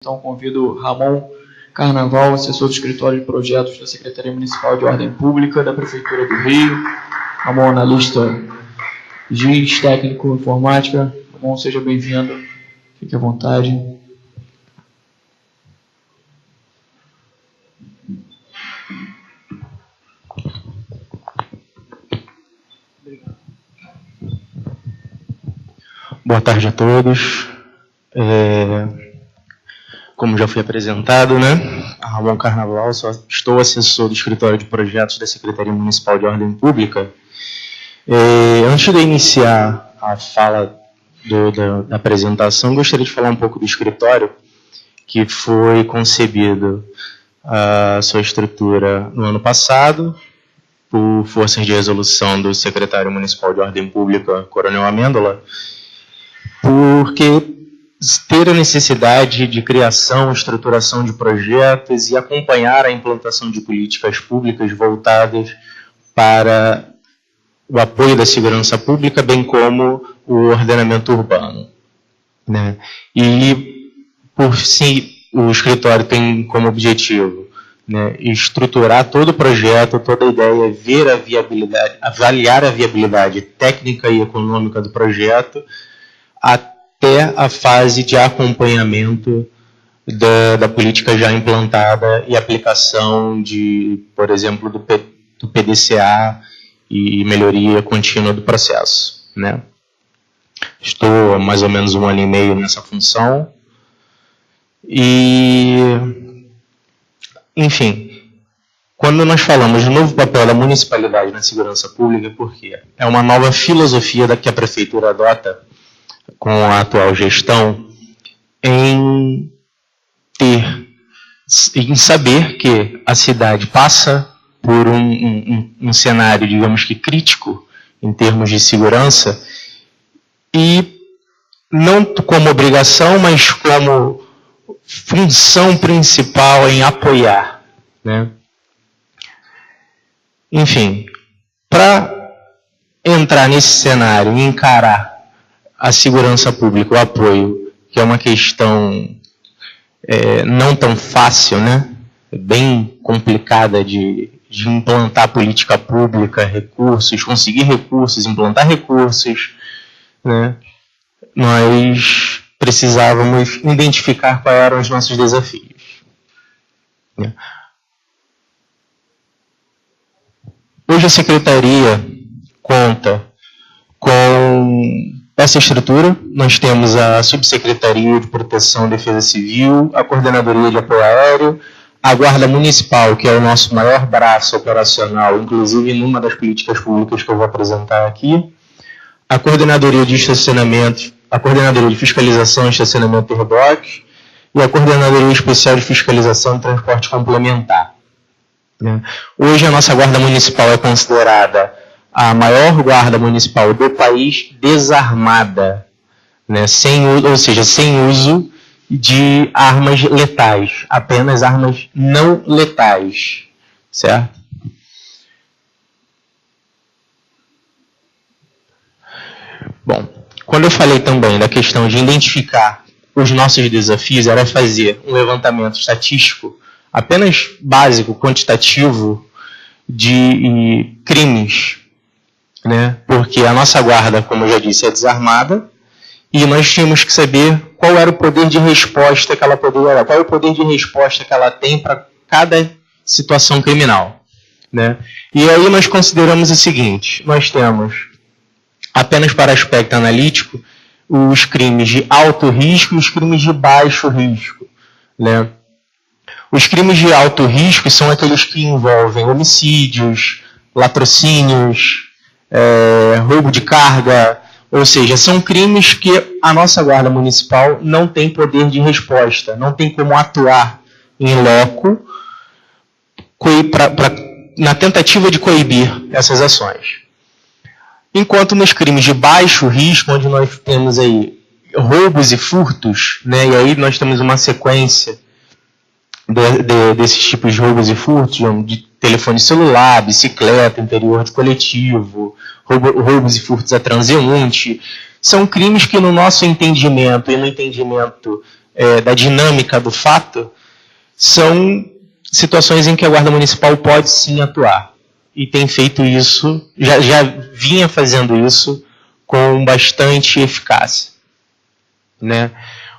Então, convido Ramon Carnaval, assessor do Escritório de Projetos da Secretaria Municipal de Ordem Pública da Prefeitura do Rio. Ramon, analista GIS, técnico informática. Ramon, seja bem-vindo. Fique à vontade. Boa tarde a todos. Como já foi apresentado, Ramon Carnaval, estou assessor do Escritório de Projetos da Secretaria Municipal de Ordem Pública. Antes de iniciar a fala da apresentação, gostaria de falar um pouco do escritório, que foi concebido a sua estrutura no ano passado, por forças de resolução do secretário municipal de Ordem Pública, Coronel Amêndola, porque ter a necessidade de criação, estruturação de projetos e acompanhar a implantação de políticas públicas voltadas para o apoio da segurança pública, bem como o ordenamento urbano. E, por si, o escritório tem como objetivo estruturar todo o projeto, toda a ideia, ver a viabilidade, avaliar a viabilidade técnica e econômica do projeto, até a fase de acompanhamento da política já implantada e aplicação de, por exemplo, do PDCA e melhoria contínua do processo. Estou há mais ou menos 1 ano e meio nessa função e, enfim, quando nós falamos do novo papel da municipalidade na segurança pública, porque é uma nova filosofia que a prefeitura adota com a atual gestão, em saber que a cidade passa por um cenário, digamos que crítico, em termos de segurança, e não como obrigação, mas como função principal em apoiar. Enfim, para entrar nesse cenário e encarar a segurança pública, o apoio, que é uma questão não tão fácil, bem complicada de implantar política pública, recursos, conseguir recursos, implantar recursos, nós precisávamos identificar quais eram os nossos desafios. Hoje a Secretaria conta com essa estrutura. Nós temos a Subsecretaria de Proteção e Defesa Civil, a Coordenadoria de Apoio Aéreo, a Guarda Municipal, que é o nosso maior braço operacional, inclusive numa das políticas públicas que eu vou apresentar aqui, a Coordenadoria de Estacionamento, a Coordenadoria de Fiscalização e Estacionamento e Reboque e a Coordenadoria Especial de Fiscalização e Transporte Complementar. Hoje a nossa Guarda Municipal é considerada a maior guarda municipal do país desarmada, ou seja, sem uso de armas letais, apenas armas não letais, certo? Bom, quando eu falei também da questão de identificar os nossos desafios, era fazer um levantamento estatístico apenas básico, quantitativo, de crimes, porque a nossa guarda, como eu já disse, é desarmada, e nós tínhamos que saber qual era o poder de resposta que ela poderia dar, qual é o poder de resposta que ela tem para cada situação criminal. E aí nós consideramos o seguinte: nós temos, apenas para aspecto analítico, os crimes de alto risco e os crimes de baixo risco. Os crimes de alto risco são aqueles que envolvem homicídios, latrocínios, roubo de carga, ou seja, são crimes que a nossa Guarda Municipal não tem poder de resposta, não tem como atuar em loco na tentativa de coibir essas ações. Enquanto nos crimes de baixo risco, onde nós temos aí roubos e furtos, e aí nós temos uma sequência desses tipos de roubos e furtos, de telefone celular, bicicleta, interior de coletivo, roubos e furtos a transeunte, são crimes que no nosso entendimento e no entendimento da dinâmica do fato, são situações em que a Guarda Municipal pode sim atuar. E tem feito isso, já vinha fazendo isso com bastante eficácia, né?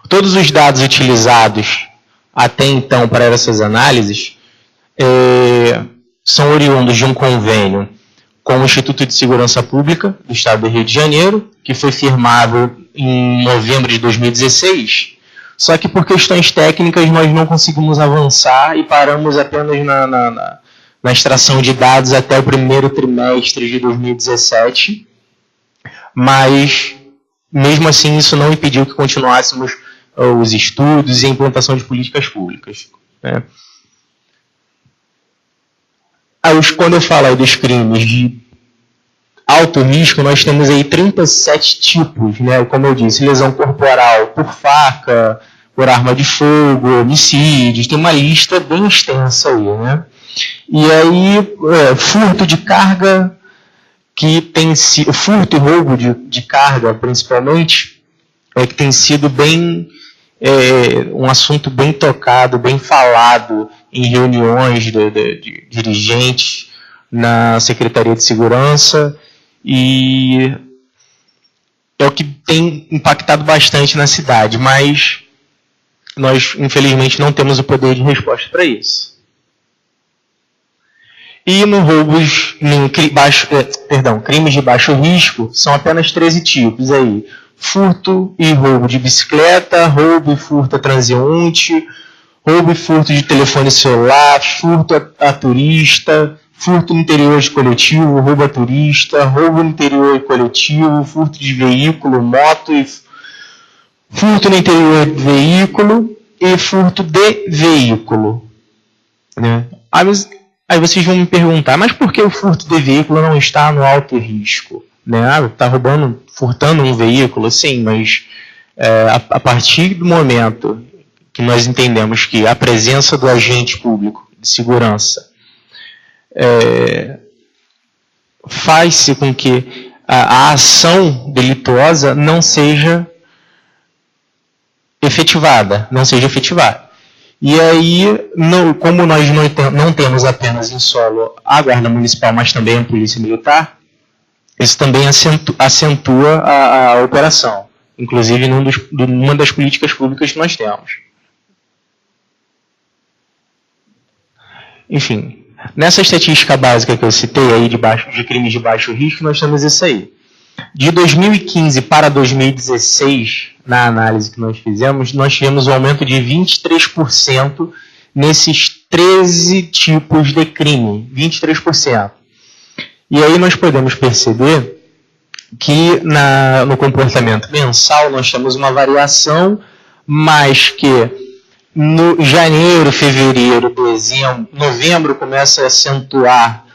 Todos os dados utilizados até então para essas análises são oriundos de um convênio com o Instituto de Segurança Pública do Estado do Rio de Janeiro, que foi firmado em novembro de 2016, só que por questões técnicas nós não conseguimos avançar e paramos apenas na extração de dados até o primeiro trimestre de 2017, mas mesmo assim isso não impediu que continuássemos os estudos e a implantação de políticas públicas, né? Quando eu falo aí dos crimes de alto risco, nós temos aí 37 tipos, né? Como eu disse, lesão corporal por faca, por arma de fogo, homicídios, tem uma lista bem extensa aí, né? E aí, furto de carga, que tem sido, furto e roubo de carga, principalmente, que tem sido bem, um assunto bem tocado, bem falado em reuniões de dirigentes na Secretaria de Segurança, e é o que tem impactado bastante na cidade, mas nós, infelizmente, não temos o poder de resposta para isso. E no crimes de baixo risco, são apenas 13 tipos aí. Furto e roubo de bicicleta, roubo e furto a transeunte, roubo e furto de telefone celular, furto a turista, furto no interior de coletivo, roubo a turista, roubo no interior coletivo, furto de veículo, moto, e furto no interior de veículo e furto de veículo, né? Aí vocês vão me perguntar, mas por que o furto de veículo não está no alto risco? Né? Está furtando um veículo? Sim, mas a partir do momento que nós entendemos que a presença do agente público de segurança faz-se com que a ação delituosa não seja efetivada, E aí, como nós não temos apenas em solo a Guarda Municipal, mas também a Polícia Militar, isso também acentua a operação, inclusive numa das políticas públicas que nós temos. Enfim, nessa estatística básica que eu citei aí de crimes de baixo risco, nós temos isso aí. De 2015 para 2016, na análise que nós fizemos, nós tivemos um aumento de 23% nesses 13 tipos de crime. 23%. E aí nós podemos perceber que no comportamento mensal nós temos uma variação, mas que no janeiro, fevereiro, dezembro, novembro começa a acentuar,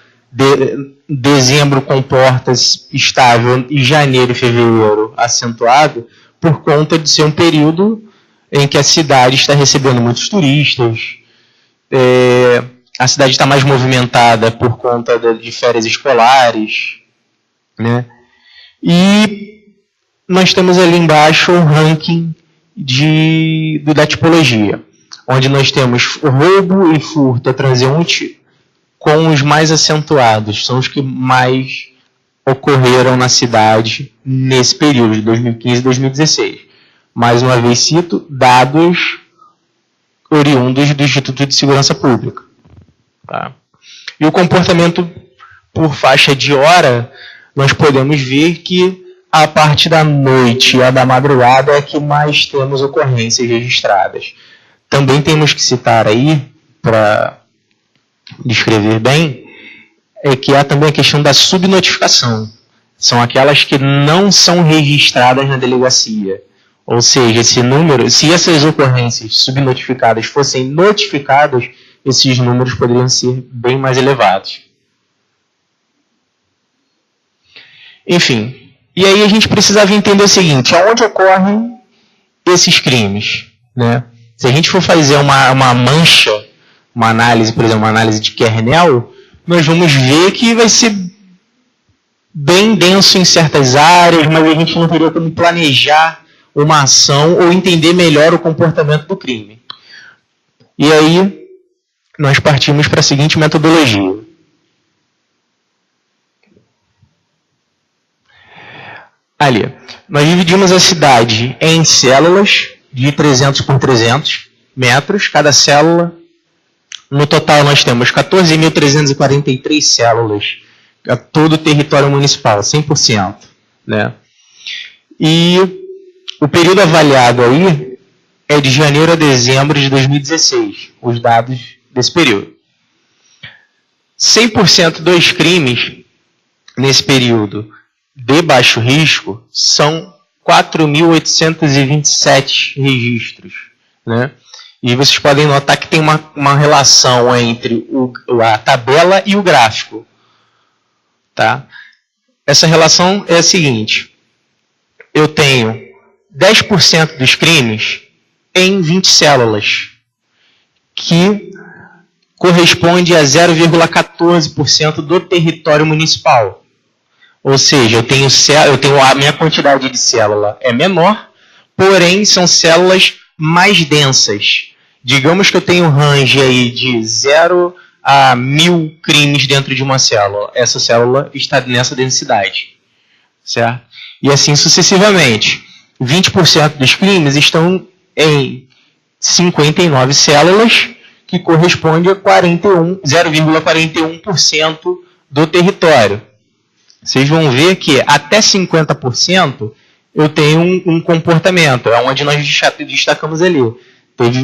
dezembro comporta-se estável e janeiro e fevereiro acentuado, por conta de ser um período em que a cidade está recebendo muitos turistas, a cidade está mais movimentada por conta de férias escolares, né? E nós temos ali embaixo um ranking da tipologia, onde nós temos o roubo e furto a transeunte com os mais acentuados, são os que mais ocorreram na cidade nesse período de 2015 e 2016. Mais uma vez cito dados oriundos do Instituto de Segurança Pública. Tá? E o comportamento por faixa de hora, nós podemos ver que a parte da noite e a da madrugada é que mais temos ocorrências registradas. Também temos que citar aí, para descrever bem, que há também a questão da subnotificação. São aquelas que não são registradas na delegacia. Ou seja, esse número, se essas ocorrências subnotificadas fossem notificadas, esses números poderiam ser bem mais elevados. Enfim, e aí a gente precisava entender o seguinte, aonde ocorrem esses crimes, né? Se a gente for fazer uma mancha, uma análise, por exemplo, uma análise de kernel, nós vamos ver que vai ser bem denso em certas áreas, mas a gente não teria como planejar uma ação ou entender melhor o comportamento do crime. E aí, nós partimos para a seguinte metodologia. Ali, nós dividimos a cidade em células de 300 por 300 metros, cada célula. No total, nós temos 14.343 células, a todo o território municipal, 100%. Né? E o período avaliado aí é de janeiro a dezembro de 2016, os dados desse período. 100% dos crimes nesse período de baixo risco são 4.827 registros. Né? E vocês podem notar que tem uma relação entre a tabela e o gráfico. Tá? Essa relação é a seguinte. Eu tenho 10% dos crimes em 20 células, que corresponde a 0,14% do território municipal. Ou seja, eu tenho a minha quantidade de célula é menor, porém são células mais densas. Digamos que eu tenho um range aí de 0 a 1.000 crimes dentro de uma célula. Essa célula está nessa densidade. Certo? E assim sucessivamente. 20% dos crimes estão em 59 células, que corresponde a 0,41% do território. Vocês vão ver que até 50% eu tenho um comportamento, é onde nós destacamos ali. Teve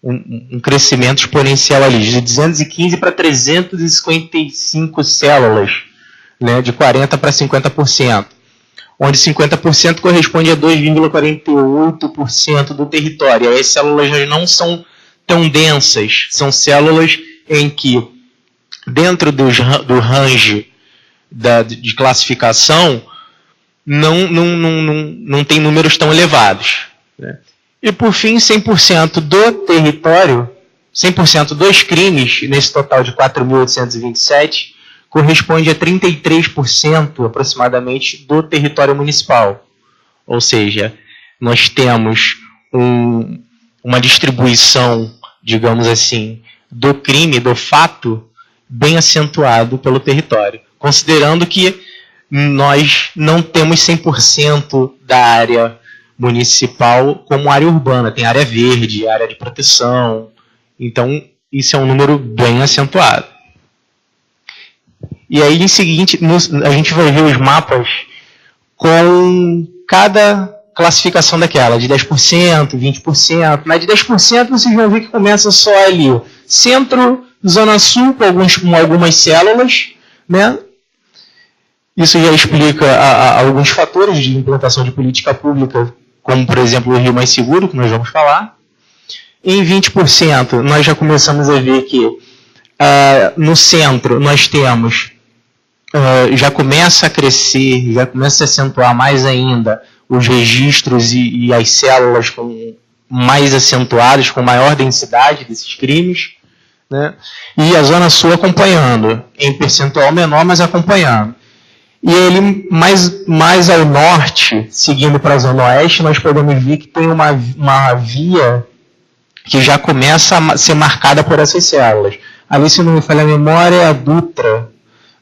um crescimento exponencial ali, de 215 para 355 células, né, de 40% para 50%, onde 50% corresponde a 2,48% do território. Aí as células não são tão densas, são células em que, dentro do range de classificação, não tem números tão elevados. Né? E, por fim, 100% do território, 100% dos crimes, nesse total de 4.827, corresponde a 33% aproximadamente do território municipal. Ou seja, nós temos uma distribuição, digamos assim, do crime, do fato, bem acentuado pelo território. Considerando que nós não temos 100% da área municipal como área urbana. Tem área verde, área de proteção. Então, isso é um número bem acentuado. E aí, em seguinte, a gente vai ver os mapas com cada classificação daquela, de 10%, 20%. Na de 10%, vocês vão ver que começa só ali. Centro, Zona Sul, com algumas células, né? Isso já explica alguns fatores de implantação de política pública, como, por exemplo, o Rio Mais Seguro, que nós vamos falar. Em 20%, nós já começamos a ver que no centro nós temos, já começa a crescer, já começa a acentuar mais ainda os registros e as células mais acentuadas, com maior densidade desses crimes. Né? E a Zona Sul acompanhando, em percentual menor, mas acompanhando. E ele, mais ao norte, seguindo para a Zona Oeste, nós podemos ver que tem uma via que já começa a ser marcada por essas células. Ali, se não me falha a memória, é a Dutra,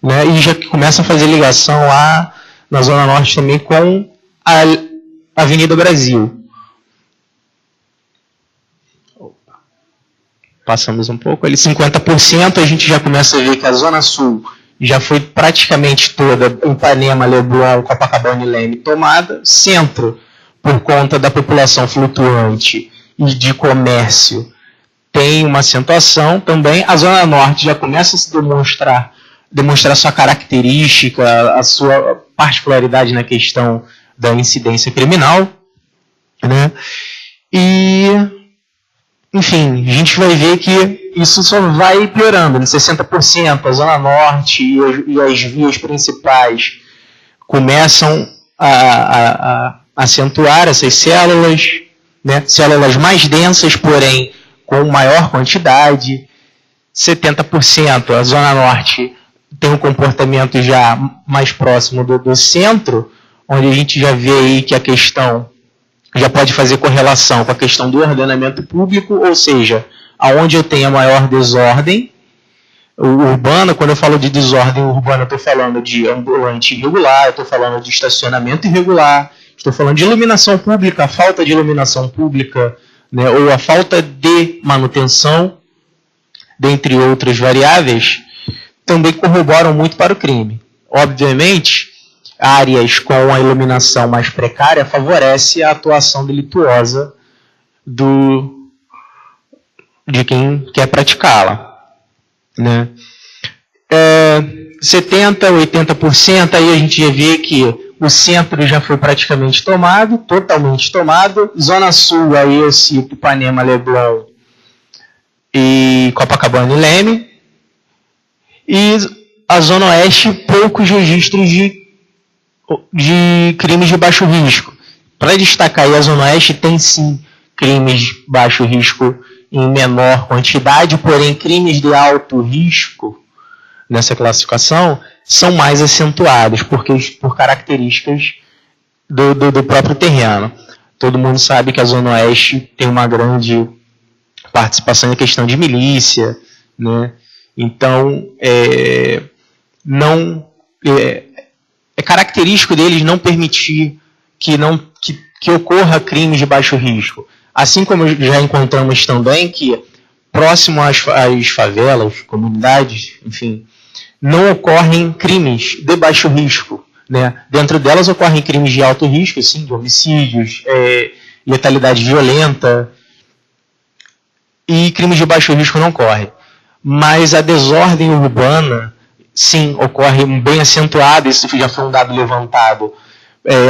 né? E já começa a fazer ligação lá na Zona Norte também com a Avenida Brasil. Passamos um pouco ali, 50%, a gente já começa a ver que a Zona Sul já foi praticamente toda, Ipanema, Leblon, Copacabana e Leme, tomada. Centro, por conta da população flutuante e de comércio, tem uma acentuação também. A Zona Norte já começa a se demonstrar sua característica, a sua particularidade na questão da incidência criminal. Né? E, enfim, a gente vai ver que isso só vai piorando. Em 60%, a Zona Norte e as vias principais começam a acentuar essas células, né? Células mais densas, porém com maior quantidade. 70%, a Zona Norte tem um comportamento já mais próximo do centro, onde a gente já vê aí que a questão já pode fazer correlação com a questão do ordenamento público, ou seja, aonde eu tenho a maior desordem urbana. Quando eu falo de desordem urbana, eu estou falando de ambulante irregular, eu estou falando de estacionamento irregular, estou falando de iluminação pública, a falta de iluminação pública, né, ou a falta de manutenção, dentre outras variáveis, também corroboram muito para o crime. Obviamente, áreas com a iluminação mais precária favorece a atuação delituosa de quem quer praticá-la, né? 70%, 80%, aí a gente já vê que o centro já foi praticamente tomado, totalmente tomado. Zona Sul, aí eu cito Ipanema, Leblon e Copacabana e Leme. E a Zona Oeste, poucos registros de crimes de baixo risco. Para destacar aí, a Zona Oeste tem sim crimes de baixo risco em menor quantidade, porém crimes de alto risco nessa classificação são mais acentuados por características do próprio terreno. Todo mundo sabe que a Zona Oeste tem uma grande participação em questão de milícia, né? Então, é característico deles não permitir que ocorra crimes de baixo risco. Assim como já encontramos também que, próximo às favelas, comunidades, enfim, não ocorrem crimes de baixo risco, né? Dentro delas ocorrem crimes de alto risco, sim, de homicídios, letalidade violenta, e crimes de baixo risco não ocorrem. Mas a desordem urbana, sim, ocorre bem acentuada. Isso já foi um dado levantado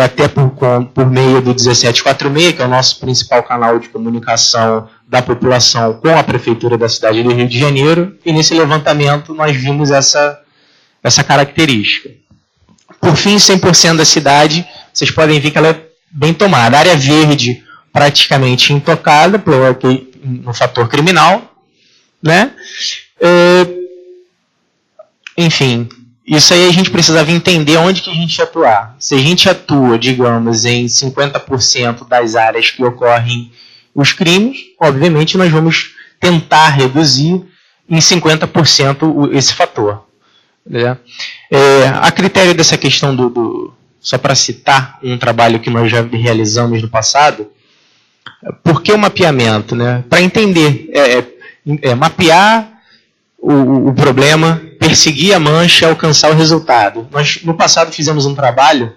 até por meio do 1746, que é o nosso principal canal de comunicação da população com a Prefeitura da cidade do Rio de Janeiro, e nesse levantamento nós vimos essa característica. Por fim, 100% da cidade, vocês podem ver que ela é bem tomada. A área verde praticamente intocada no fator criminal, né? Enfim, isso aí a gente precisava entender onde que a gente ia atuar. Se a gente atua, digamos, em 50% das áreas que ocorrem os crimes, obviamente nós vamos tentar reduzir em 50% esse fator, né? A critério dessa questão só para citar um trabalho que nós já realizamos no passado, por que o mapeamento, né? Para entender, mapear o problema, perseguir a mancha, alcançar o resultado. Nós, no passado, fizemos um trabalho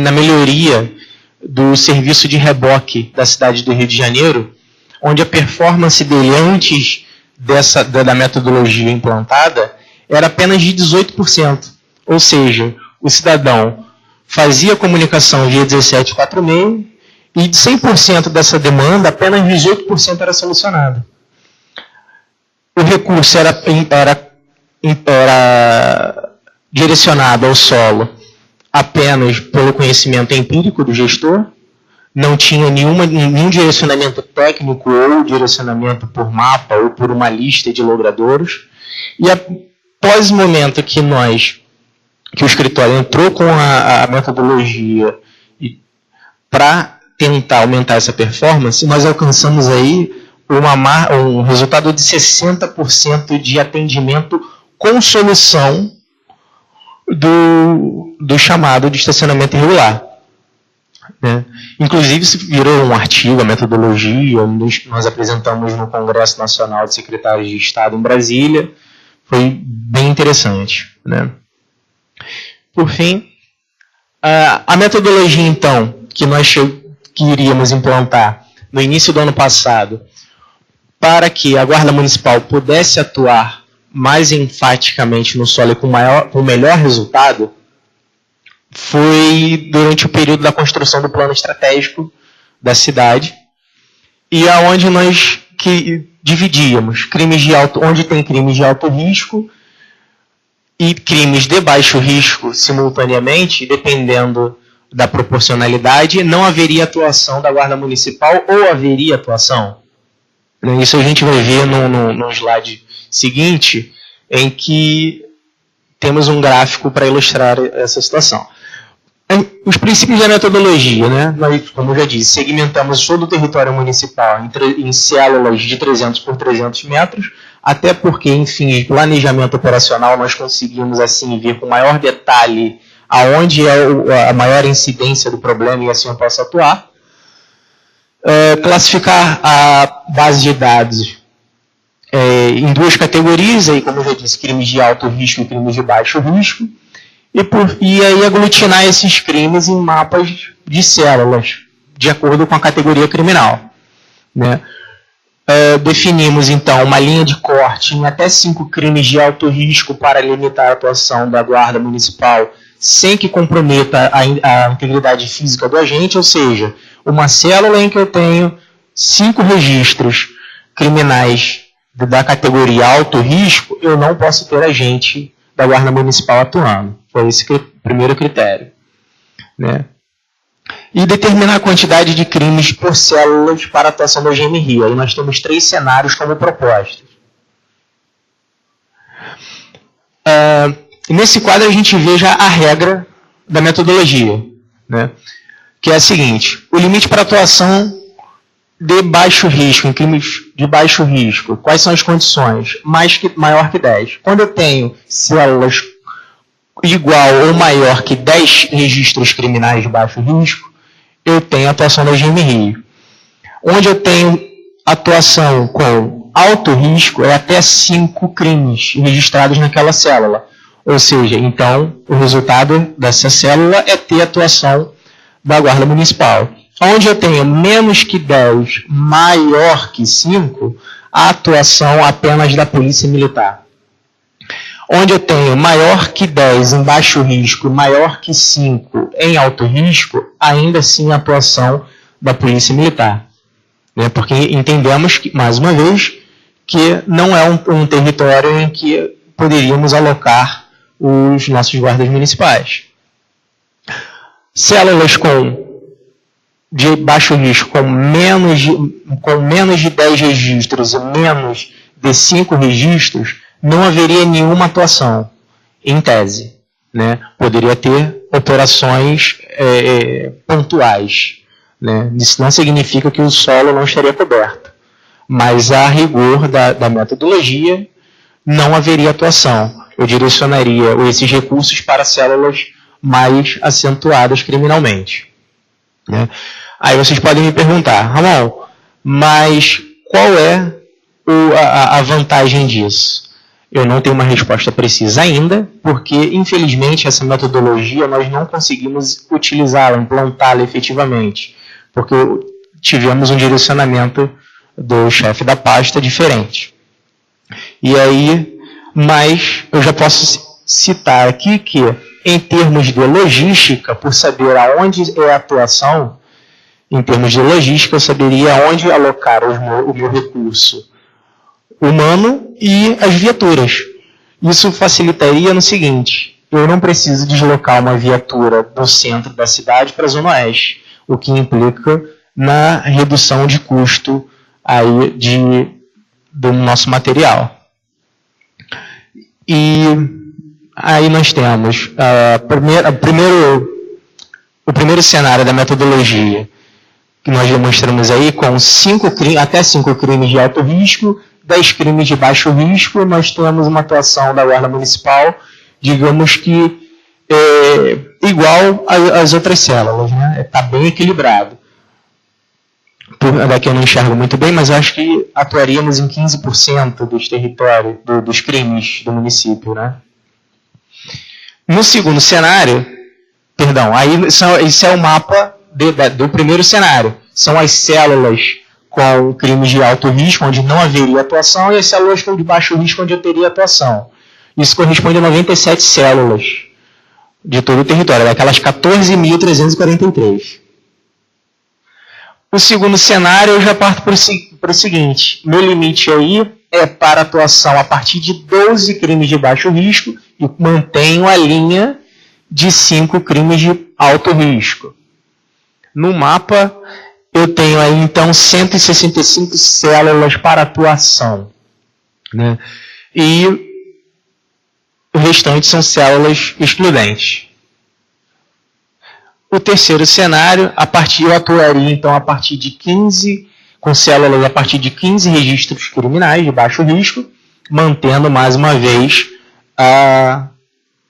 na melhoria do serviço de reboque da cidade do Rio de Janeiro, onde a performance dele antes da metodologia implantada era apenas de 18%. Ou seja, o cidadão fazia comunicação via 1746 e de 100% dessa demanda, apenas 18% era solucionado. O recurso era direcionado ao solo apenas pelo conhecimento empírico do gestor, não tinha nenhum direcionamento técnico ou direcionamento por mapa ou por uma lista de logradouros. E após o momento que o escritório entrou com a metodologia para tentar aumentar essa performance, nós alcançamos aí um resultado de 60% de atendimento com solução do chamado de estacionamento irregular, né? Inclusive, se virou um artigo, a metodologia, nós apresentamos no Congresso Nacional de Secretários de Estado em Brasília, foi bem interessante, né? Por fim, a metodologia, então, que nós iríamos implantar no início do ano passado, para que a Guarda Municipal pudesse atuar mais enfaticamente no solo e com melhor resultado, foi durante o período da construção do plano estratégico da cidade, e aonde nós dividíamos onde tem crimes de alto risco e crimes de baixo risco simultaneamente, dependendo da proporcionalidade, não haveria atuação da Guarda Municipal ou haveria atuação. Isso a gente vai ver no slide seguinte, em que temos um gráfico para ilustrar essa situação. Os princípios da metodologia, né? Nós, como eu já disse, segmentamos todo o território municipal em células de 300 por 300 metros, até porque, em fins de planejamento operacional, nós conseguimos, assim, ver com maior detalhe aonde é a maior incidência do problema e assim eu posso atuar. Classificar a base de dados em duas categorias, aí, como eu já disse, crimes de alto risco e crimes de baixo risco, e aí aglutinar esses crimes em mapas de células, de acordo com a categoria criminal. Né? Definimos, então, uma linha de corte em até 5 crimes de alto risco para limitar a atuação da Guarda Municipal sem que comprometa a integridade física do agente, ou seja, uma célula em que eu tenho 5 registros criminais da categoria alto risco, eu não posso ter agente da Guarda Municipal atuando. Foi esse primeiro critério. Né? E determinar a quantidade de crimes por células para a atuação da GMRI. Aí nós temos 3 cenários como propostas. Nesse quadro a gente vê já a regra da metodologia, né? Que é a seguinte: o limite para atuação de baixo risco, em crimes de baixo risco, quais são as condições? Maior que 10. Quando eu tenho células igual ou maior que 10 registros criminais de baixo risco, eu tenho atuação da GMRI. Onde eu tenho atuação com alto risco, é até 5 crimes registrados naquela célula. Ou seja, então, o resultado dessa célula é ter atuação da Guarda Municipal. Onde eu tenho menos que 10, maior que 5, a atuação apenas da Polícia Militar. Onde eu tenho maior que 10 em baixo risco, maior que 5 em alto risco, ainda assim a atuação da Polícia Militar. Porque entendemos, que, mais uma vez, que não é um território em que poderíamos alocar os nossos guardas municipais. Células de baixo risco com menos de 10 registros e menos de 5 registros, não haveria nenhuma atuação, em tese. Né? Poderia ter operações pontuais. Né? Isso não significa que o solo não estaria coberto. Mas, a rigor da metodologia, não haveria atuação. Eu direcionaria esses recursos para células mais acentuadas criminalmente. Né? Aí vocês podem me perguntar, Ramon, mas qual é a vantagem disso? Eu não tenho uma resposta precisa ainda, porque, infelizmente, essa metodologia nós não conseguimos utilizá-la, implantá-la efetivamente, porque tivemos um direcionamento do chefe da pasta diferente. E aí, mas eu já posso citar aqui que, em termos de logística, por saber aonde é a atuação, em termos de logística, eu saberia onde alocar o meu recurso humano e as viaturas. Isso facilitaria no seguinte: eu não preciso deslocar uma viatura do centro da cidade para a Zona Oeste, o que implica na redução de custo aí do nosso material. E aí nós temos o primeiro cenário da metodologia, que nós demonstramos aí com até 5 crimes de alto risco, 10 crimes de baixo risco. Nós temos uma atuação da Guarda Municipal, digamos que igual às outras células, né? Está bem equilibrado. Daqui eu não enxergo muito bem, mas eu acho que atuaríamos em 15% dos territórios, dos crimes do município. Né? No segundo cenário, aí esse é o mapa do primeiro cenário. São as células com crimes de alto risco, onde não haveria atuação, e as células de baixo risco, onde eu teria atuação. Isso corresponde a 97 células de todo o território, daquelas 14.343. O segundo cenário, eu já parto para o seguinte: meu limite aí é para atuação a partir de 12 crimes de baixo risco e mantenho a linha de 5 crimes de alto risco. No mapa, eu tenho aí, então, 165 células para atuação. Né? E o restante são células excludentes. O terceiro cenário, eu atuaria então a partir de 15, com células a partir de 15 registros criminais de baixo risco, mantendo mais uma vez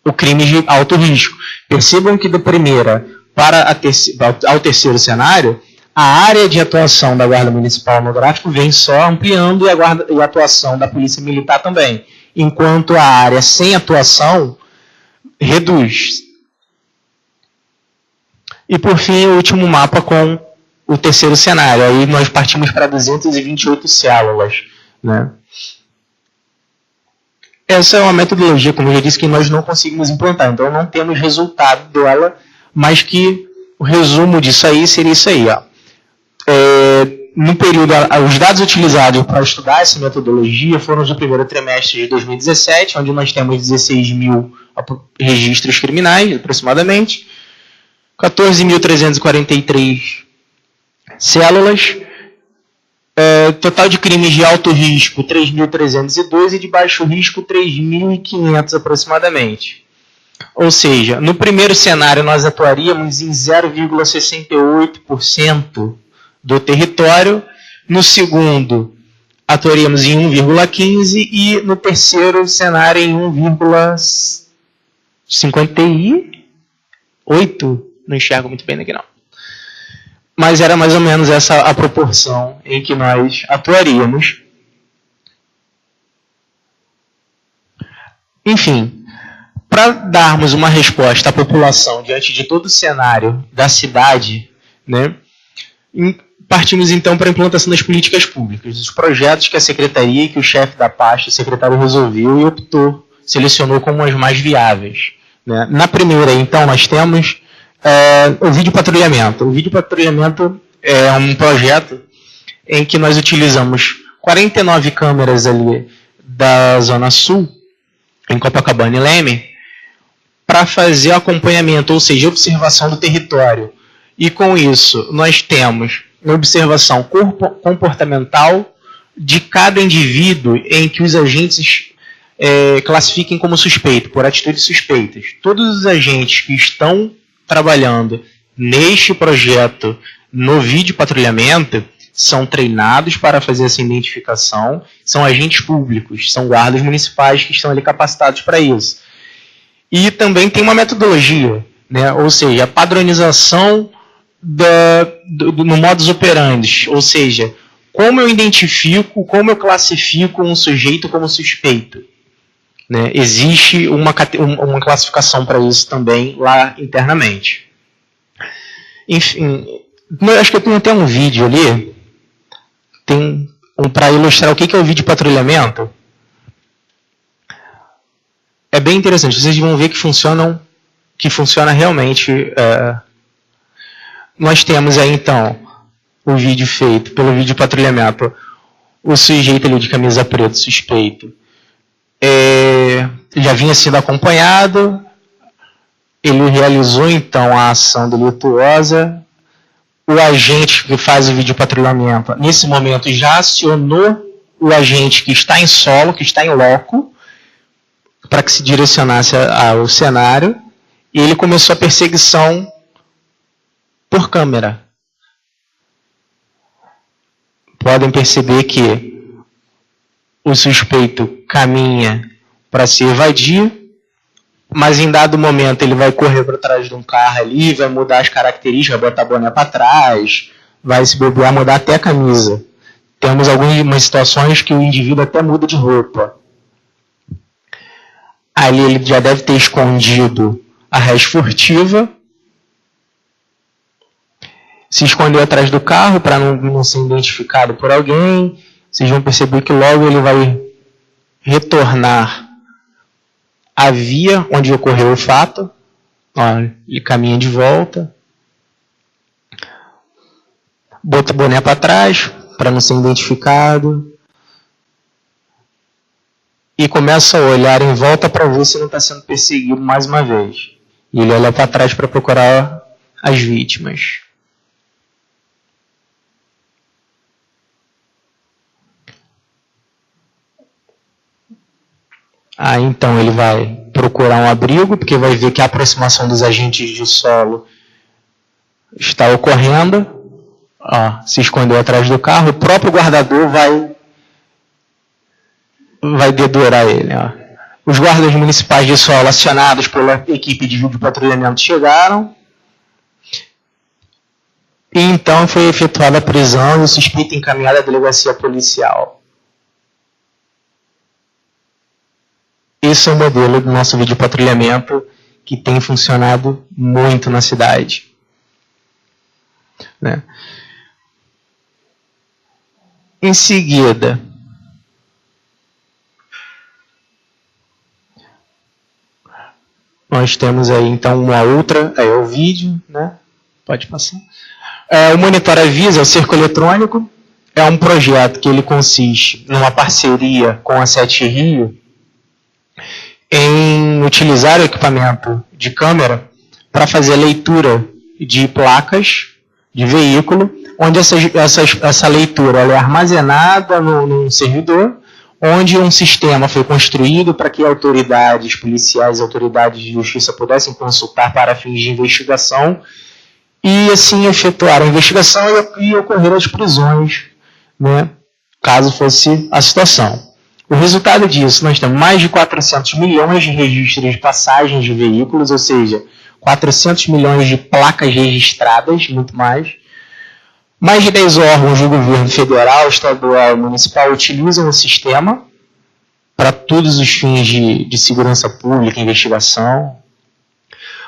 o crime de alto risco. Percebam que da primeira ao terceiro cenário, a área de atuação da Guarda Municipal no gráfico vem só ampliando e a atuação da Polícia Militar também, enquanto a área sem atuação reduz. E por fim, o último mapa com o terceiro cenário. Aí nós partimos para 228 células, né? Essa é uma metodologia, como eu já disse, que nós não conseguimos implantar. Então não temos resultado dela, mas que o resumo disso aí seria isso aí. Ó. No período, os dados utilizados para estudar essa metodologia foram os do primeiro trimestre de 2017, onde nós temos 16 mil registros criminais, aproximadamente, 14.343 células, total de crimes de alto risco 3.302 e de baixo risco 3.500 aproximadamente. Ou seja, no primeiro cenário nós atuaríamos em 0,68% do território, no segundo atuaríamos em 1,15% e no terceiro cenário em 1,58%. Não enxergo muito bem daqui não. Mas era mais ou menos essa a proporção em que nós atuaríamos. Enfim, para darmos uma resposta à população diante de todo o cenário da cidade, né, partimos então para a implantação das políticas públicas, dos projetos que a secretaria e que o chefe da pasta, o secretário, resolveu e selecionou como as mais viáveis. Né. Na primeira, então, nós temos o videopatrulhamento. O videopatrulhamento é um projeto em que nós utilizamos 49 câmeras ali da Zona Sul, em Copacabana e Leme, para fazer acompanhamento, ou seja, observação do território. E com isso, nós temos uma observação comportamental de cada indivíduo em que os agentes classifiquem como suspeito, por atitudes suspeitas. Todos os agentes que estão trabalhando neste projeto no vídeo patrulhamento são treinados para fazer essa identificação, são agentes públicos, são guardas municipais que estão ali capacitados para isso. E também tem uma metodologia, né? Ou seja, a padronização no modus operandi, ou seja, como eu identifico, como eu classifico um sujeito como suspeito. Né? Existe uma classificação para isso também lá internamente. Enfim, acho que eu tenho até um vídeo ali, para ilustrar o que é o vídeo patrulhamento. É bem interessante, vocês vão ver que funciona realmente. Nós temos aí então o vídeo feito pelo vídeo patrulhamento, o sujeito ali de camisa preta, suspeito, já vinha sendo acompanhado, ele realizou então a ação delituosa, o agente que faz o vídeo patrulhamento, nesse momento já acionou o agente que está em solo, que está em loco, para que se direcionasse ao cenário, e ele começou a perseguição por câmera. Podem perceber que o suspeito caminha para se evadir, mas em dado momento ele vai correr para trás de um carro ali, vai mudar as características, vai botar boné para trás, vai se bobear, mudar até a camisa. Temos algumas situações que o indivíduo até muda de roupa. Ali ele já deve ter escondido a res furtiva, se escondeu atrás do carro para não ser identificado por alguém. Vocês vão perceber que logo ele vai retornar à via onde ocorreu o fato. Olha, ele caminha de volta. Bota o boné para trás para não ser identificado. E começa a olhar em volta para ver se não está sendo perseguido mais uma vez. E ele olha para trás para procurar as vítimas. Aí então ele vai procurar um abrigo, porque vai ver que a aproximação dos agentes de solo está ocorrendo, ó, se escondeu atrás do carro, o próprio guardador vai dedurar ele. Ó. Os guardas municipais de solo acionados pela equipe de videopatrulhamento chegaram, e então foi efetuada a prisão e o suspeito encaminhado à delegacia policial. Esse é o modelo do nosso videopatrulhamento que tem funcionado muito na cidade. Né? Em seguida, nós temos aí então uma outra, aí é o vídeo, né? Pode passar. O Monitor Avisa, o cerco eletrônico, é um projeto que ele consiste numa parceria com a Sete Rio em utilizar o equipamento de câmera para fazer a leitura de placas de veículo, onde essa leitura ela é armazenada num servidor, onde um sistema foi construído para que autoridades policiais e autoridades de justiça pudessem consultar para fins de investigação e assim efetuar a investigação e ocorrer as prisões, né, caso fosse a situação. O resultado disso, nós temos mais de 400 milhões de registros de passagens de veículos, ou seja, 400 milhões de placas registradas, muito mais. Mais de 10 órgãos do governo federal, estadual e municipal utilizam o sistema para todos os fins de segurança pública, investigação.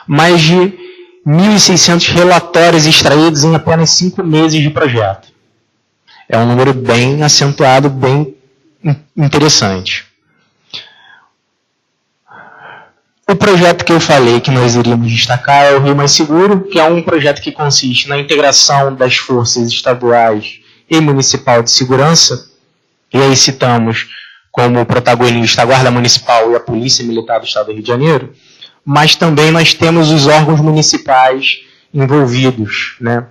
Mais de 1.600 relatórios extraídos em apenas 5 meses de projeto. É um número bem acentuado, bem interessante. O projeto que eu falei que nós iríamos destacar é o Rio Mais Seguro, que é um projeto que consiste na integração das forças estaduais e municipal de segurança, e aí citamos como protagonista a Guarda Municipal e a Polícia Militar do Estado do Rio de Janeiro, mas também nós temos os órgãos municipais envolvidos, né?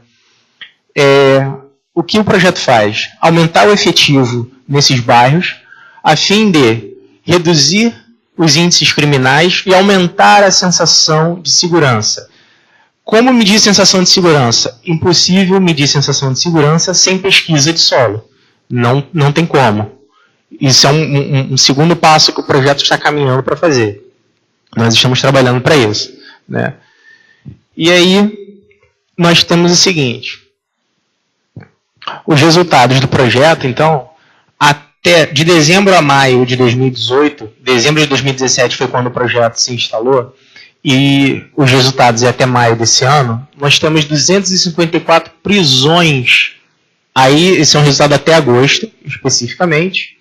O que o projeto faz? Aumentar o efetivo nesses bairros, a fim de reduzir os índices criminais e aumentar a sensação de segurança. Como medir sensação de segurança? Impossível medir sensação de segurança sem pesquisa de solo. Não tem como. Isso é um segundo passo que o projeto está caminhando para fazer. Nós estamos trabalhando para isso. Né? E aí, nós temos o seguinte. Os resultados do projeto, então, de dezembro a maio de 2018, dezembro de 2017 foi quando o projeto se instalou, e os resultados é até maio desse ano, nós temos 254 prisões, aí esse é um resultado até agosto, especificamente,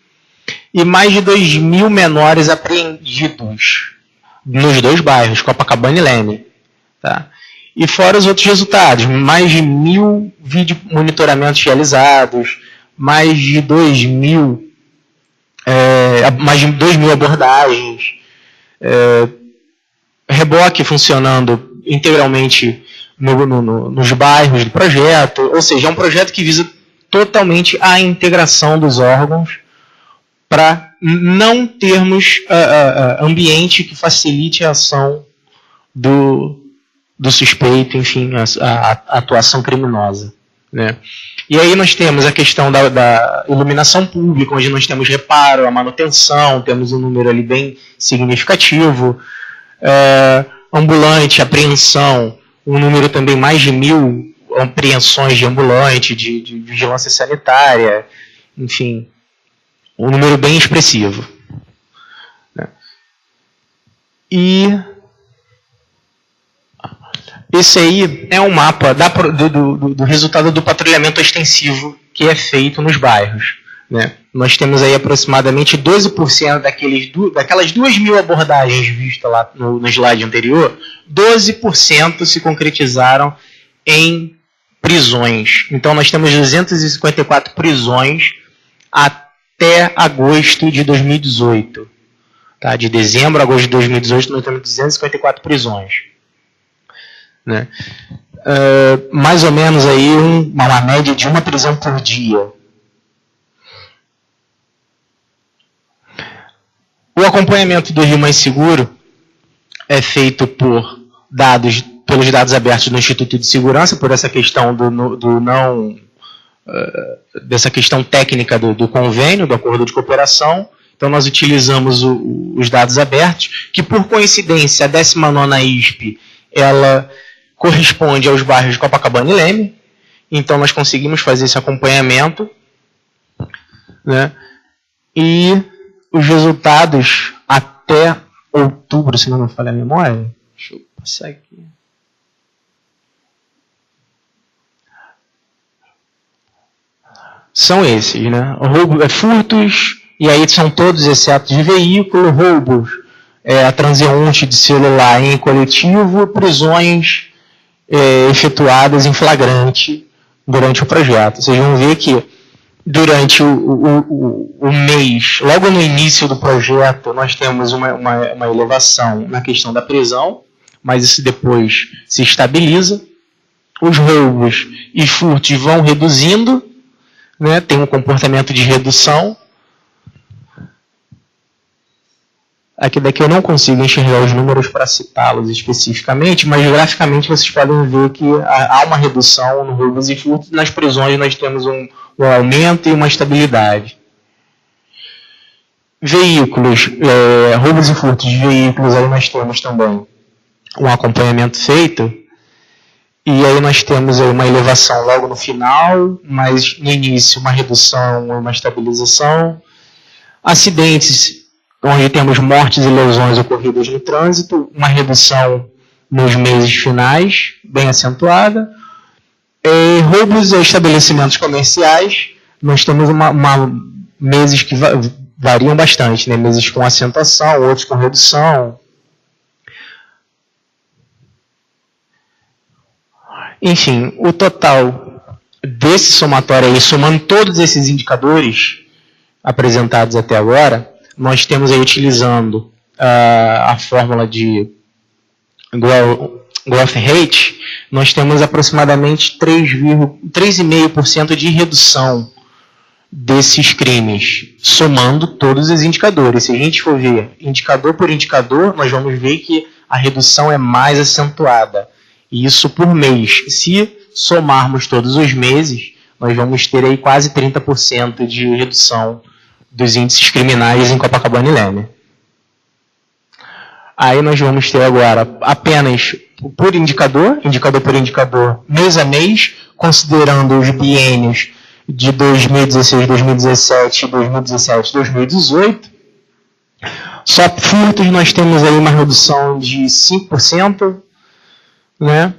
e mais de 2.000 menores apreendidos nos 2 bairros, Copacabana e Leme. Tá? E fora os outros resultados, mais de 1.000 vídeo monitoramentos realizados, mais de 2.000 abordagens, reboque funcionando integralmente nos bairros do projeto, ou seja, é um projeto que visa totalmente a integração dos órgãos para não termos ambiente que facilite a ação do suspeito, enfim, a atuação criminosa. Né? E aí nós temos a questão da iluminação pública, onde nós temos reparo, a manutenção, temos um número ali bem significativo, ambulante, apreensão, um número também mais de 1.000 apreensões de ambulante, de vigilância sanitária, enfim, um número bem expressivo. Né? E esse aí é um mapa do resultado do patrulhamento extensivo que é feito nos bairros. Né? Nós temos aí aproximadamente 12% daquelas 2.000 abordagens vistas lá no slide anterior, 12% se concretizaram em prisões. Então nós temos 254 prisões até agosto de 2018. Tá? De dezembro a agosto de 2018 nós temos 254 prisões. Né? Mais ou menos aí uma média de 1 prisão por dia. O acompanhamento do Rio Mais Seguro é feito por dados pelos dados abertos do Instituto de Segurança, por essa questão dessa questão técnica do convênio, do acordo de cooperação. Então, nós utilizamos os dados abertos, que, por coincidência, a 19ª ISP, ela corresponde aos bairros de Copacabana e Leme. Então, nós conseguimos fazer esse acompanhamento, né? E os resultados até outubro, se não me falha a memória, deixa eu passar aqui. São esses, né? Furtos, e aí são todos exceto de veículo, roubos, a transeunte de celular em coletivo, prisões efetuadas em flagrante durante o projeto. Vocês vão ver que durante o mês, logo no início do projeto, nós temos uma elevação na questão da prisão, mas isso depois se estabiliza. Os roubos e furtos vão reduzindo, né? Tem um comportamento de redução. Daqui eu não consigo enxergar os números para citá-los especificamente, mas graficamente vocês podem ver que há uma redução no roubos e furtos. Nas prisões nós temos um aumento e uma estabilidade. Veículos, roubos e furtos de veículos, aí nós temos também um acompanhamento feito. E aí nós temos aí uma elevação logo no final, mas no início uma redução e uma estabilização. Acidentes, onde temos mortes e lesões ocorridas no trânsito, uma redução nos meses finais, bem acentuada. Roubos a estabelecimentos comerciais, nós temos meses que variam bastante, né? Meses com acentuação, outros com redução. Enfim, o total desse somatório aí, somando todos esses indicadores apresentados até agora, nós temos aí, utilizando a fórmula de growth rate, nós temos aproximadamente 3,5% de redução desses crimes, somando todos os indicadores. Se a gente for ver indicador por indicador, nós vamos ver que a redução é mais acentuada. E isso por mês. Se somarmos todos os meses, nós vamos ter aí quase 30% de redução dos índices criminais em Copacabana e Leme. Aí nós vamos ter agora apenas por indicador por indicador, mês a mês, considerando os biênios de 2016, 2017, 2017, 2018. Só furtos nós temos aí uma redução de 5%. Né?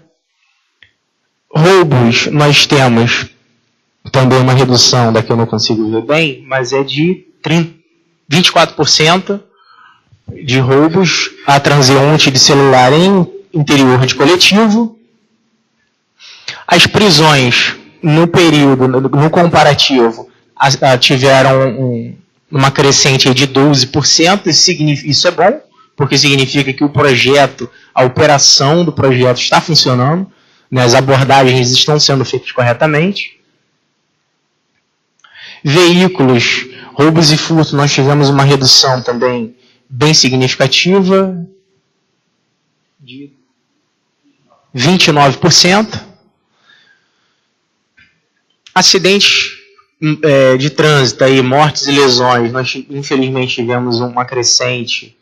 Roubos, nós temos também uma redução, daqui eu não consigo ver bem, mas é de 24% de roubos a transeunte de celular em interior de coletivo. As prisões, no período, no comparativo, tiveram uma crescente de 12%, isso é bom, porque significa que o projeto, a operação do projeto está funcionando, né, as abordagens estão sendo feitas corretamente. Veículos, roubos e furtos, nós tivemos uma redução também bem significativa, de 29%. Acidentes de trânsito, aí, mortes e lesões, nós infelizmente tivemos uma crescente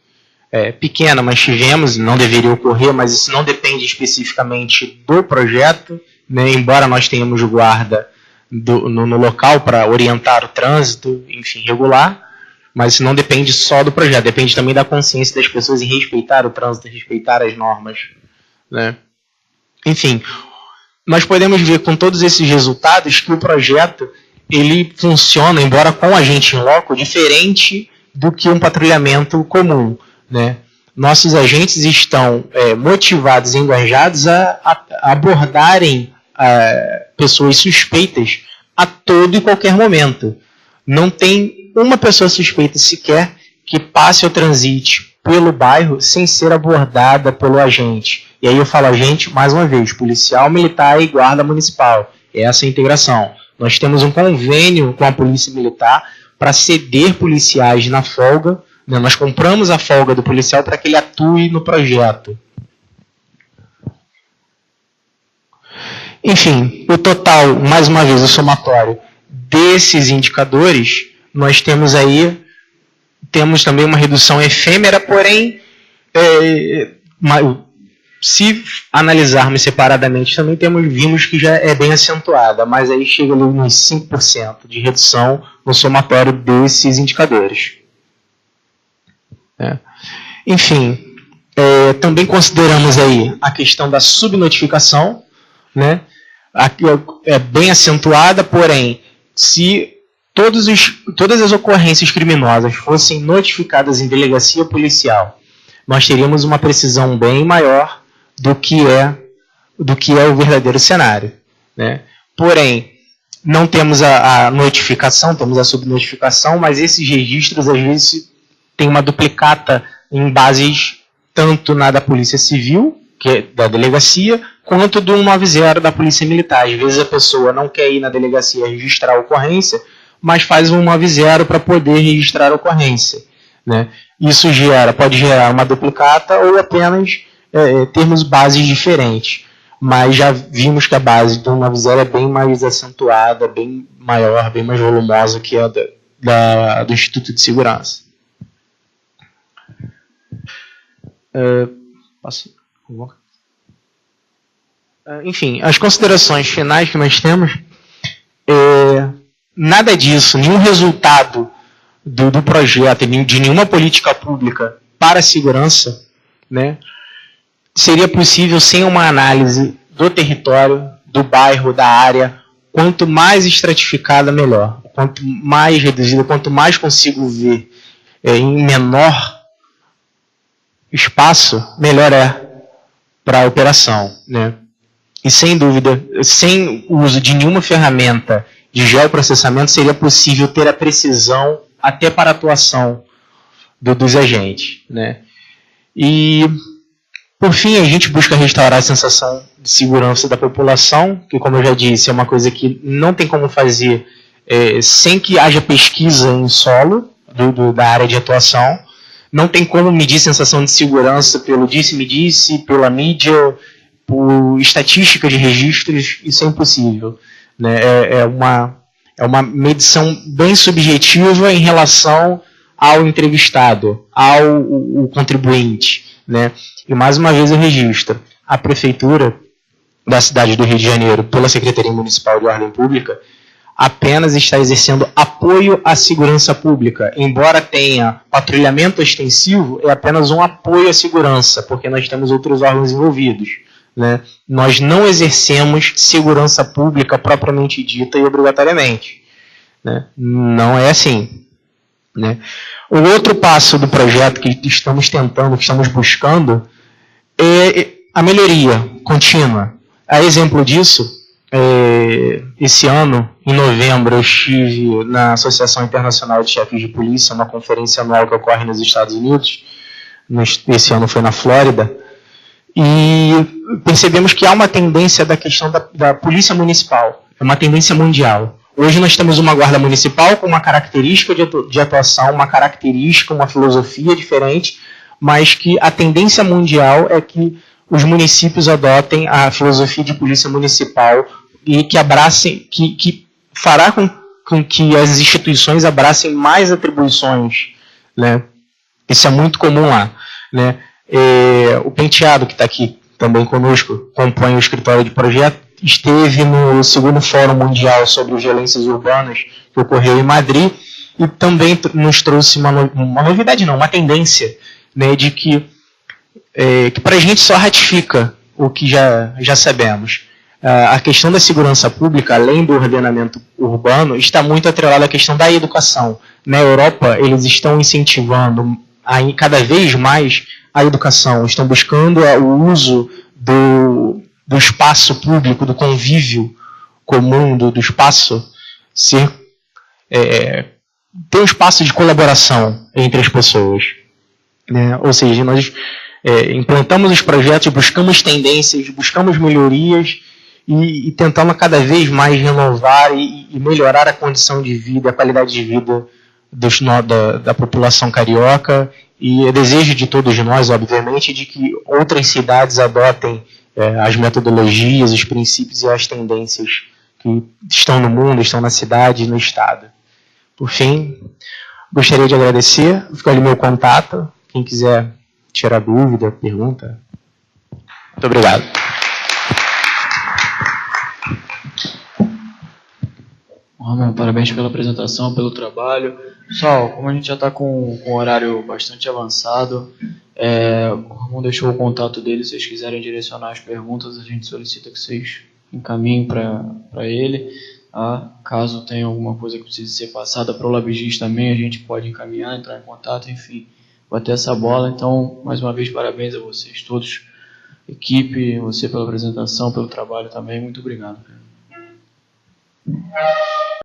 pequena, mas tivemos, não deveria ocorrer, mas isso não depende especificamente do projeto, né, embora nós tenhamos guarda no local para orientar o trânsito, enfim, regular, mas isso não depende só do projeto, depende também da consciência das pessoas em respeitar o trânsito, respeitar as normas, né. Enfim, nós podemos ver com todos esses resultados que o projeto ele funciona, embora com a gente em loco, diferente do que um patrulhamento comum. Né? Nossos agentes estão motivados e engajados a abordarem pessoas suspeitas a todo e qualquer momento. Não tem uma pessoa suspeita sequer que passe ou transite pelo bairro sem ser abordada pelo agente. E aí eu falo agente, mais uma vez, policial, militar e guarda municipal. Essa é a integração. Nós temos um convênio com a Polícia Militar para ceder policiais na folga. Nós compramos a folga do policial para que ele atue no projeto. Enfim, o total, mais uma vez, o somatório desses indicadores, nós temos também uma redução efêmera, porém, se analisarmos separadamente, também vimos que já é bem acentuada, mas aí chega ali nos 5% de redução no somatório desses indicadores. Enfim, também consideramos aí a questão da subnotificação, né? É bem acentuada, porém, se todas as ocorrências criminosas fossem notificadas em delegacia policial, nós teríamos uma precisão bem maior do que é o verdadeiro cenário, né? Porém, não temos a notificação, temos a subnotificação, mas esses registros, às vezes, têm uma duplicata em bases tanto na da Polícia Civil, que é da delegacia, quanto do 190 da Polícia Militar. Às vezes a pessoa não quer ir na delegacia registrar a ocorrência, mas faz um 190 para poder registrar a ocorrência, né? Isso pode gerar uma duplicata ou apenas termos bases diferentes. Mas já vimos que a base do 190 é bem mais acentuada, bem maior, bem mais volumosa que a do Instituto de Segurança. Enfim, as considerações finais que nós temos, nada disso, nenhum resultado do projeto, de nenhuma política pública para a segurança, né, seria possível sem uma análise do território, do bairro, da área. Quanto mais estratificada, melhor. Quanto mais reduzida, quanto mais consigo ver em menor espaço, melhor é para a operação, né? E sem dúvida, sem o uso de nenhuma ferramenta de geoprocessamento, seria possível ter a precisão até para a atuação dos agentes, né? E, por fim, a gente busca restaurar a sensação de segurança da população, que, como eu já disse, é uma coisa que não tem como fazer sem que haja pesquisa em solo da área de atuação. Não tem como medir sensação de segurança pelo disse-me-disse, pela mídia, por estatística de registros. Isso é impossível, né? É uma medição bem subjetiva em relação ao entrevistado, ao contribuinte, né? E mais uma vez eu registro, a Prefeitura da cidade do Rio de Janeiro, pela Secretaria Municipal de Ordem Pública, apenas está exercendo apoio à segurança pública. Embora tenha patrulhamento extensivo, é apenas um apoio à segurança, porque nós temos outros órgãos envolvidos, né? Nós não exercemos segurança pública propriamente dita e obrigatoriamente, né? Não é assim, né? O outro passo do projeto que estamos tentando, que estamos buscando, é a melhoria contínua. A exemplo disso, esse ano, em novembro, eu estive na Associação Internacional de Chefes de Polícia, uma conferência anual que ocorre nos Estados Unidos. Esse ano foi na Flórida. E percebemos que há uma tendência da questão da polícia municipal. É uma tendência mundial. Hoje nós temos uma guarda municipal com uma característica de atuação, uma característica, uma filosofia diferente, mas que a tendência mundial é que os municípios adotem a filosofia de polícia municipal e que abracem, que fará com que as instituições abracem mais atribuições, né? Isso é muito comum lá, né? O Penteado, que está aqui também conosco, compõe o escritório de projeto, esteve no 2º Fórum Mundial sobre Violências Urbanas, que ocorreu em Madrid, e também nos trouxe uma novidade, não, uma tendência, né, de que para a gente só ratifica o que já sabemos. A questão da segurança pública, além do ordenamento urbano, está muito atrelada à questão da educação. Na Europa, eles estão incentivando cada vez mais a educação, estão buscando o uso do espaço público, do convívio comum, do espaço ter um espaço de colaboração entre as pessoas, né? Ou seja, nós implantamos os projetos, buscamos tendências, buscamos melhorias e tentamos cada vez mais renovar e melhorar a condição de vida, a qualidade de vida da população carioca, e é desejo de todos nós, obviamente, de que outras cidades adotem as metodologias, os princípios e as tendências que estão no mundo, estão na cidade e no Estado. Por fim, gostaria de agradecer, fica ali meu contato, quem quiser tirar dúvida, pergunta. Muito obrigado. Ramon, parabéns pela apresentação, pelo trabalho. Pessoal, como a gente já está com um horário bastante avançado, o Ramon deixou o contato dele. Se vocês quiserem direcionar as perguntas, a gente solicita que vocês encaminhem para ele. Caso tenha alguma coisa que precise ser passada para o LabGIS também, a gente pode encaminhar, entrar em contato, enfim, bater essa bola. Então, mais uma vez, parabéns a vocês todos, equipe, você pela apresentação, pelo trabalho também. Muito obrigado.